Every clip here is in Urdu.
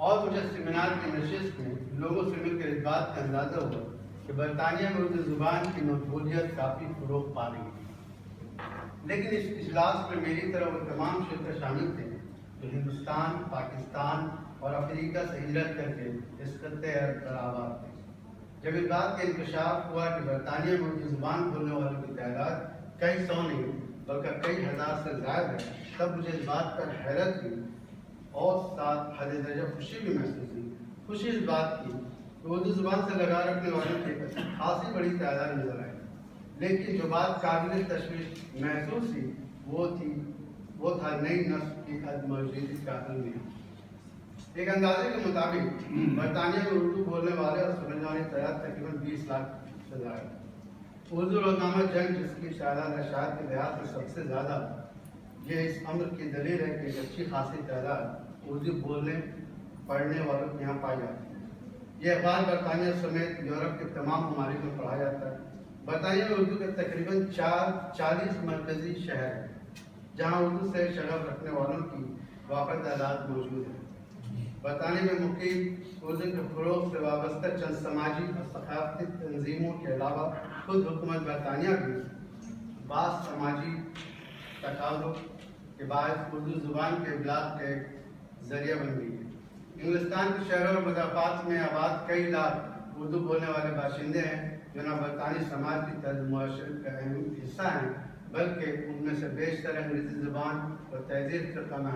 اور مجھے سیمینار کی نشست میں لوگوں سے مل کر اس بات کا اندازہ ہوا کہ برطانیہ میں اردو زبان کی مقبولیت کافی فروغ پا رہی ہے۔ لیکن اس اجلاس میں میری طرح وہ تمام شرکا شامل تھے جو ہندوستان، پاکستان اور افریقہ سے ہجرت کر کے اس خطے عرب پر آباد تھے۔ جب اس بات کا انکشاف ہوا کہ برطانیہ میں اردو زبان بولنے والوں کی تعداد کئی سو نہیں بلکہ کئی ہزار سے زائد ہے، تب مجھے اس بات پر حیرت ہوئی اور ساتھ حد درجہ خوشی بھی محسوس ہوئی۔ خوشی اس بات کی کہ اردو زبان سے لگا رکھنے والوں کی خاصی بڑی تعداد نظر آئی، لیکن جو بات قابل تشویش محسوس ہوئی وہ تھا نئی نسل کی عدم موجودگی کا المیہ۔ ایک اندازے کے مطابق برطانیہ میں اردو بولنے والے اور سمجھنے والے تعداد تقریباً 20 لاکھ سے زائد۔ اردو روزنامہ جنگ جس کی تعداد اشاعت کے لحاظ سے سب سے زیادہ، یہ اس امر کی دلیل ہے کہ ایک اچھی خاصی تعداد اردو بولنے پڑھنے والوں کے یہاں پائی جاتی ہے۔ یہ اخبار برطانیہ سمیت یورپ کے تمام ممالک میں پڑھا جاتا ہے۔ برطانیہ میں اردو کے تقریباً 40 مرکزی شہر ہیں جہاں اردو سے شغف رکھنے والوں کی وافر تعداد موجود ہے۔ برطانیہ میں مقیم اردو کے فروغ سے وابستہ چند سماجی اور ثقافتی تنظیموں کے علاوہ خود حکومت برطانیہ بھی بعض سماجی تقاضوں کے باعث اردو زبان کے ابلاغ کا ایک ذریعہ بن گئی ہے۔ انگلستان کے شہروں اور مضافات میں آباد کئی لاکھ اردو بولنے والے باشندے ہیں جو نہ برطانوی سماج کی طرز معاشرت کا اہم حصہ ہیں بلکہ ان میں سے بیشتر انگریزی زبان اور تہذیب سے کم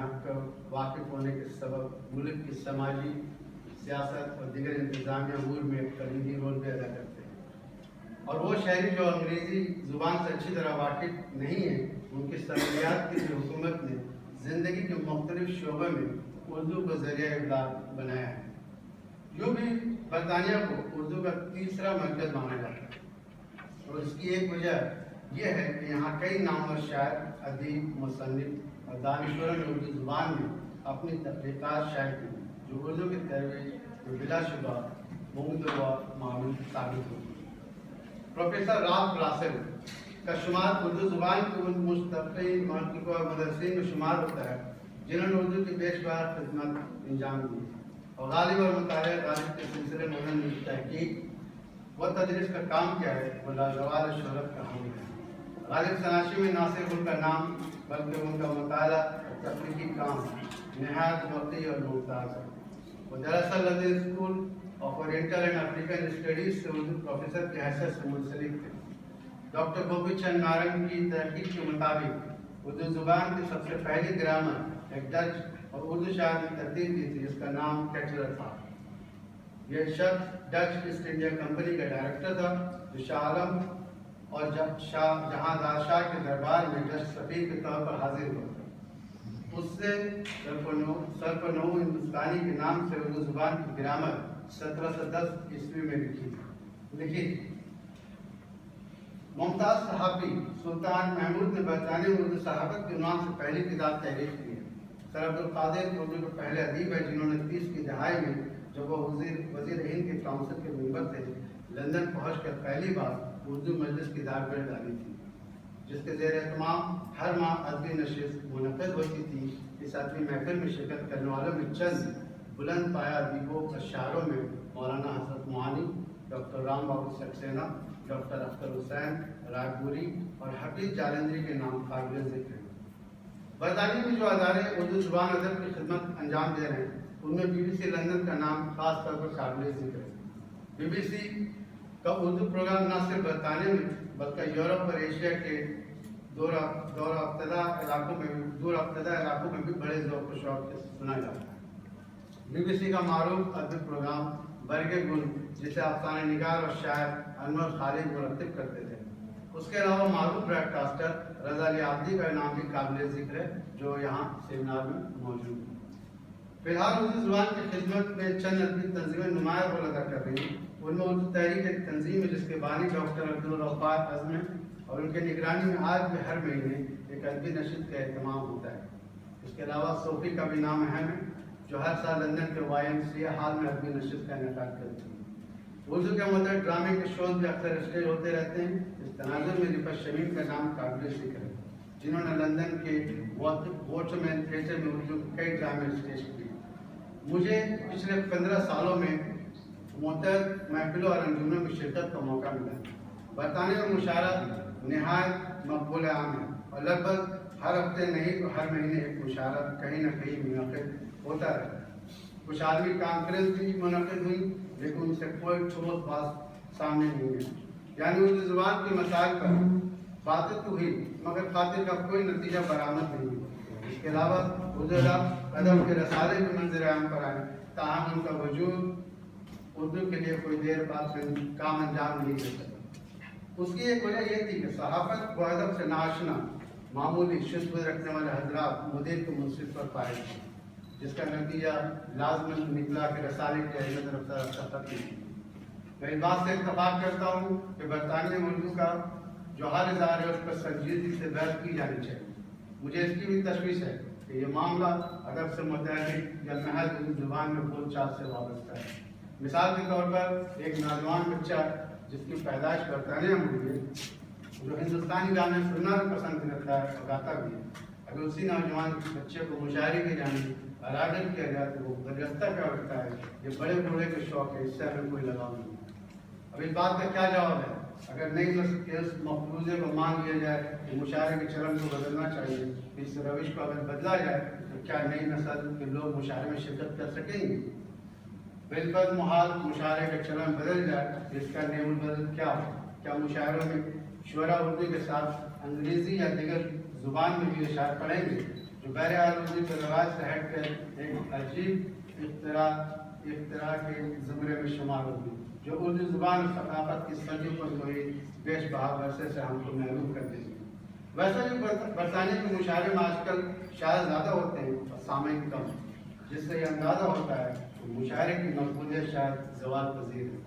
واقف ہونے کے سبب ملک کی سماجی، سیاست اور دیگر انتظامی امور میں ایک کلیدی رول بھی ادا کرتے ہیں۔ اور وہ شہری جو انگریزی زبان سے اچھی طرح واقف نہیں ہیں، ان کی سہولیات کے لیے حکومت نے زندگی کے مختلف شعبوں میں اردو کو ذریعہ ابلاغ بنایا ہے۔ یوں بھی برطانیہ کو اردو کا تیسرا مرکز مانا جاتا ہے اور اس کی ایک وجہ یہ ہے کہ یہاں کئی نامور شاعر، ادیب، مصنف اور دانشوروں نے اردو زبان میں اپنی تخلیقات شائع کی جو اردو کی ترویج میں بلا شبہ ممکن و معلوم ثابت ہوتی ہے۔ پروفیسر رالف راسل کا شمار اردو زبان کے ان مستقل محققوں اور مدرسین میں شمار ہوتا ہے جنہوں نے اردو کی بیش بار خدمت انجام دی اور غالب اور مطالعہ غالب کے سلسلے میں انہوں نے تحقیق و تدریس کا کام کیا ہے وہ لازوال شہرت کا حامل ہے۔ غالب سناشی میں نہ صرف ان کا نام بلکہ ان کا مطالعہ اور تخلیقی کام نہایت وقتی اور ممتاز ہے۔ وہ دراصل London school of oriental and African studies سے اردو پروفیسر کی حیثیت سے منسلک تھے۔ ڈاکٹر گوپی چند نارنگ کی تحقیق کے مطابق اردو زبان کی سب سے پہلی گرامر ایک ڈچ اور اردو شاعر نے ترتیب دی تھی جس کا نام کیٹلر تھا۔ یہ شخص ڈچ ایسٹ انڈیا کمپنی کا ڈائریکٹر تھا جو شاہ عالم اور جہاں شاہ کے دربار میں ڈچ سفیر کے طور پر حاضر ہوا تھا۔ اس سے سرپنو ہندوستانی کے نام سے اردو زبان کی گرامر 1710 عیسوی میں لکھی تھی۔ ممتاز صحافی سلطان محمود نے برطانیہ میں اردو صحافت کے عنوان سے پہلی کتاب تحریر کی ہے۔ سر عبدالقادر اردو کے پہلے ادیب ہیں جنہوں نے 30 کی دہائی میں جب وہ وزیر ہند کے کونسل کے ممبر تھے لندن پہنچ کر پہلی بار اردو مجلس کی داغ ڈالی تھی جس کے زیر اہتمام ہر ماہ ادبی نشست منعقد ہوتی تھی۔ اس ادبی محفل میں شرکت کرنے والوں میں چند بلند پایہ ادیبوں اور شاعروں میں مولانا حسرت موانی، ڈاکٹر رام بابو سکسینہ، ڈاکٹر اختر حسین رائے پوری اور حفیظ جالندھری کے نام قابل ذکر ہیں۔ برطانیہ میں جو ادارے اردو زبان ادب کی خدمت انجام دے رہے ہیں ان میں BBC لندن کا نام خاص طور پر قابل ذکر ہے۔ BBC کا اردو پروگرام نہ صرف برطانیہ میں بلکہ یورپ اور ایشیا کے دور افتادہ علاقوں میں بھی بڑے ذوق و شوق سے سنا جاتا ہے۔ BBC کا معروف ادبی پروگرام برگ گل جسے افسانہ نگار اور شاعر انور خالد مرتب کرتے تھے۔ اس کے علاوہ معروف براڈ کاسٹر رضا علی عابدی کا نام بھی قابل ذکر ہے جو یہاں سیمینار میں موجود ہے۔ فی الحال اردو زبان کی خدمت میں چند ادبی تنظیمیں نمایاں رول ادا کر رہی ہیں۔ ان میں اردو تحریک ایک تنظیم ہے جس کے بانی ڈاکٹر عبدالغفار اعظم ہیں اور ان کے نگرانی میں آج بھی ہر مہینے ایک ادبی نشست کا اہتمام ہوتا ہے۔ اس کے علاوہ صوفی کا بھی نام اہم ہے جو ہر سال لندن کے YMCA ہال میں ادبی نشست کا انعقاد کرتی ہے۔ اردو کے متعدد ڈرامے کے شوز بھی اکثر اسٹیج ہوتے رہتے ہیں۔ اس تناظر میں رفعت شمیم کا نام قابل ذکر ہے جنہوں نے لندن کے واچ مین تھیٹر میں اردو کے کئی ڈرامے اسٹیج کیے۔ مجھے پچھلے 15 سالوں میں متعدد محفلوں اور انجمنوں میں شرکت کا موقع ملا۔ برطانیہ میں مشاعرہ نہایت مقبول عام ہے اور لگ بھگ ہر ہفتے نہیں تو ہر مہینے ایک مشاعرہ کہیں نہ کہیں منعقد ہوتا رہتا ہے۔ کچھ عالمی کانفرنس بھی منعقد ہوئی لیکن ان سے کوئی ٹھوس بات سامنے نہیں ہے، یعنی اردو زبان کی مسائل پر باتیں تو ہوئی مگر خاطر کا کوئی نتیجہ برآمد نہیں ہوا۔ اس کے علاوہ اردو ادب کے رسالے بھی منظر عام پر آئے، تاہم ان کا وجود اردو کے لیے کوئی دیر بعد کام انجام نہیں دے سکا۔ اس کی ایک وجہ یہ تھی کہ صحافت و ادب سے ناشنا معمولی شدت رکھنے والے حضرات مدیر کو منصف پر پائے تھے، جس کا نتیجہ لازماً نکلا کہ رسالے کی اہمیت رفتہ رفتہ ختم ہوئی۔ میں اس بات سے اتفاق کرتا ہوں کہ برطانیہ میں اردو کا جو حال اظہار ہے اس پر سنجیدگی سے بحث کی جانی چاہیے۔ مجھے اس کی بھی تشویش ہے کہ یہ معاملہ ادب سے متعلق یا محض اردو زبان میں بول چال سے وابستہ ہے۔ مثال کے طور پر ایک نوجوان بچہ جس کی پیدائش برطانیہ میں ہوئی ہے، جو ہندوستانی گانے سننا بھی پسند کرتا ہے اور گاتا بھی ہے، اگر اسی نوجوان بچے کو مشاعرے کی جانب اراغل کیا جائے تو وہ برجستہ کیا کرتا ہے، یہ بڑے بوڑھے کے شوق ہے، اس سے ہمیں کوئی لگاؤ نہیں۔ اب اس بات کا کیا جواب ہے؟ اگر نئی نسل کے اس مفروضے کو مان لیا جائے کہ مشاعرے کے چلن کو بدلنا چاہیے، اس روش کو اگر بدلا جائے تو کیا نئی نسل کے لوگ مشاعرے میں شرکت کر سکیں گے؟ بالفرض محال مشاعرے کا چلن بدل جائے تو اس کا نعم البدل کیا ہو؟ کیا مشاعروں میں شعراء اردو کے ساتھ انگریزی یا دیگر زبان میں بھی اشعار پڑھیں گے جو بہرحال اردو کے رواج سے ہٹ کر ایک عجیب اختراع کے زمرے میں شمار ہوگی، جو اردو زبان ثقافت کی سجوں پر کوئی بیش بہا ورثے سے ہم کو محروم کر دے گی؟ ویسے بھی برطانیہ کے مشاعرے میں آج کل شاید زیادہ ہوتے ہیں اور سامعین کم، جس سے یہ اندازہ ہوتا ہے کہ مشاعرے کی مقبولیت شاید زوال پذیر ہے۔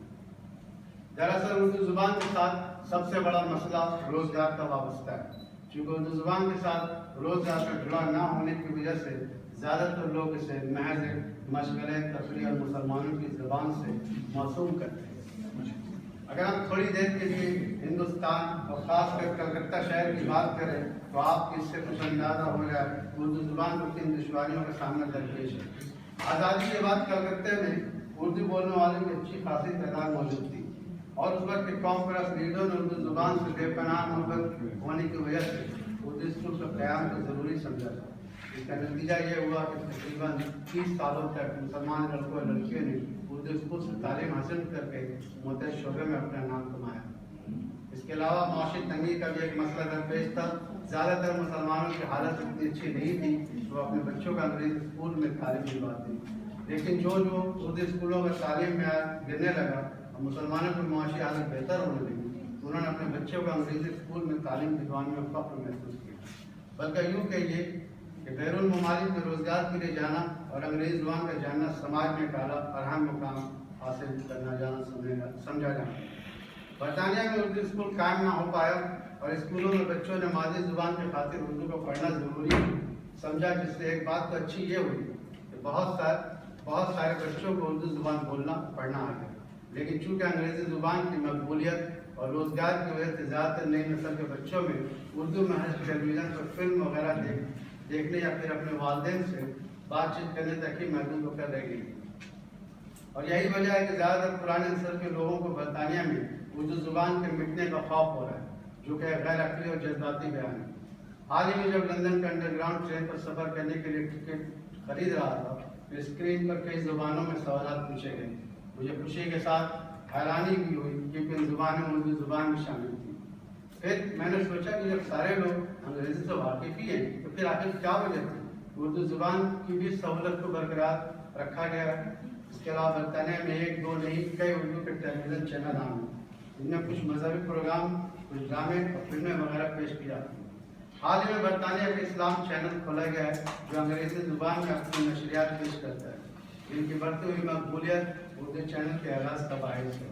دراصل اردو زبان کے ساتھ سب سے بڑا مسئلہ روزگار کا وابستہ ہے، چونکہ اردو زبان کے ساتھ روزگار کا جڑا نہ ہونے کی وجہ سے زیادہ تر لوگ اسے محض مشغلے تفریح اور مسلمانوں کی زبان سے معصوم کرتے ہیں۔ اگر ہم تھوڑی دیر کے لیے ہندوستان اور خاص کر کلکتہ شہر کی بات کریں تو آپ کو اس سے کچھ اندازہ ہو جائے کہ اردو زبان کو کن دشواریوں کا سامنا درپیش ہے۔ آزادی کے بعد کلکتہ میں اردو بولنے والوں کی اچھی خاصی تعداد موجود تھی اور اس وقت کے قوم پرست لیڈروں نے اردو زبان سے بے پناہ محبت ہونے کی وجہ سے اردو اسکول کا قیام کو ضروری سمجھا تھا۔ اس کا نتیجہ یہ ہوا کہ تقریباً 30 سالوں تک مسلمان لڑکوں اور لڑکیوں نے اردو اسکول سے تعلیم حاصل کر کے متعدد شعبے میں اپنا نام کمایا۔ اس کے علاوہ معاشی تنگی کا بھی ایک مسئلہ درپیش تھا۔ زیادہ تر مسلمانوں کی حالت اتنی اچھی نہیں تھی تو اپنے بچوں کا انگریزی اسکول میں تعلیم دلواتے، لیکن جو اردو اسکولوں کا تعلیم میں گرنے لگا اور مسلمانوں کی معاشی حالت بہتر ہونے لگی تو انہوں نے اپنے بچوں کو انگریزی اسکول میں تعلیم دلوانے میں فخر محسوس کیا، بلکہ یوں کہیے کہ بیرون ممالک میں روزگار کے لیے جانا اور انگریزی زبان کا جاننا سماج میں ایک اعلیٰ اور اہم مقام حاصل کرنا سمجھا جانا۔ برطانیہ میں اردو اسکول قائم نہ ہو پایا اور اسکولوں میں بچوں نے مادری زبان کی خاطر اردو کو پڑھنا ضروری سمجھا، جس سے ایک بات تو اچھی یہ ہوئی کہ بہت سارے بچوں کو اردو زبان بولنا پڑھنا آ گیا، لیکن چونکہ انگریزی زبان کی مقبولیت اور روزگار کی وجہ سے زیادہ تر نئی نسل کے بچوں میں اردو محض ٹیلی ویژن پر فلم وغیرہ دیکھنے یا پھر اپنے والدین سے بات چیت کرنے تک ہی محدود ہو کر رہ گئی، اور یہی وجہ ہے کہ زیادہ تر پرانے نسل کے لوگوں کو برطانیہ میں اردو زبان کے مٹنے کا خوف ہو رہا ہے، جو کہ غیر عقلی اور جذباتی بیان ہے۔ حال ہی میں جب لندن کے انڈر گراؤنڈ ٹرین پر سفر کرنے کے لیے ٹکٹ خرید رہا تھا تو اسکرین پر کئی زبانوں میں سوالات پوچھے گئے۔ مجھے خوشی کے ساتھ حیرانی بھی ہوئی کیونکہ ان زبانوں میں اردو زبان بھی شامل تھی۔ پھر میں نے سوچا کہ جب سارے لوگ انگریزی سے واقف ہی ہیں تو پھر آخر کیا وجہ تھی؟ اردو زبان کی بھی سہولت کو برقرار رکھا گیا ہے۔ اس کے علاوہ برطانیہ میں ایک دو نہیں کئی اردو کے ٹیلی ویژن چینل عام ہیں، جن میں کچھ مذہبی پروگرام، کچھ ڈرامے اور فلمیں وغیرہ پیش کی جاتی ہیں۔ حال ہی میں برطانیہ میں اسلام چینل کھولا گیا ہے جو انگریزی زبان میں اپنی نشریات پیش کرتا ہے، جن کی بڑھتی ہوئی مقبولیت اردو چینل کے آغاز کا باعث ہے۔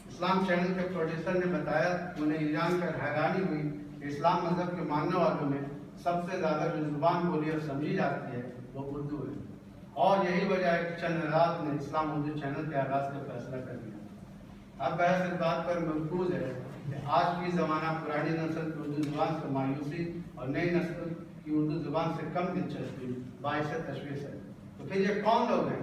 اسلام چینل کے پروڈیوسر نے بتایا کہ انہیں یہ جان کر حیرانی ہوئی کہ اسلام مذہب کے ماننے والوں میں سب سے زیادہ جو زبان بولی اور سمجھی جاتی ہے وہ اردو ہے، اور یہی وجہ ہے کہ چند رات نے اسلام اردو چینل کے آغاز کا فیصلہ کر لیا۔ اب بحث اس بات پر مرکوز ہے کہ آج بھی زمانہ پرانی نسل کی اردو زبان سے مایوسی اور نئی نسل کی اردو زبان سے کم دلچسپی باعث تشویش ہے۔ تو پھر یہ کون لوگ ہیں